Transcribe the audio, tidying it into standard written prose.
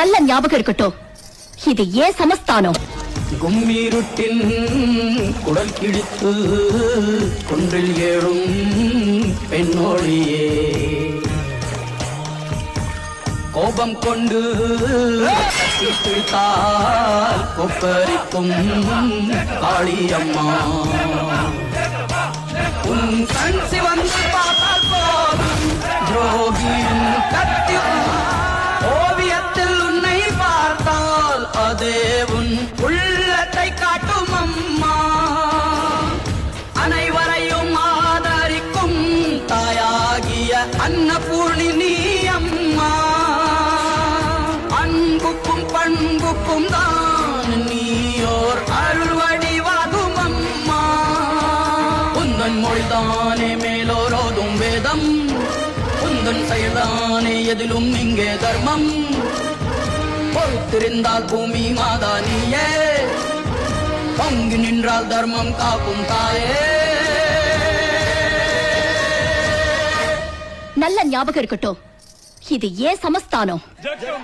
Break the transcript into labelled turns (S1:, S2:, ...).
S1: நல்ல ஞாபகம் இருக்கட்டும், இது ஏன் சமஸ்தானம்.
S2: கும்மீருட்டின் குடல் கிழித்து குன்றில் ஏழும் பெண்ணோழியே, கோபம் கொண்டு பிடித்தால் கொப்பரிக்கும் காளியம்மா. உன் கண் சிவந்து பார்த்தால் போதும் துரோகியும் கத்தியும், ஓவியத்தில் உன்னை பார்த்தால் அதே உன் உள்ளத்தை காட்டும் அம்மா. அனைவரையும் ஆதரிக்கும் தாயாகிய அன்னபூர்ணி நீ அம்மா. அன்புக்கும் பண்புக்கும் தான் நீயோர் அருள்வடிவாகும் அம்மா. உந்தன் மொழிதானே மேலோரோதும் வேதம், உந்தன் செயல்தானே எதிலும் இங்கே தர்மம். பொறுத்திருந்தால் பூமி மாதா நீயே, பங்கு நின்றால் தர்மம் காக்கும் தாயே.
S1: நல்ல ஞாபகம் இருக்கட்டும், இது ஏன் சமஸ்தானம்.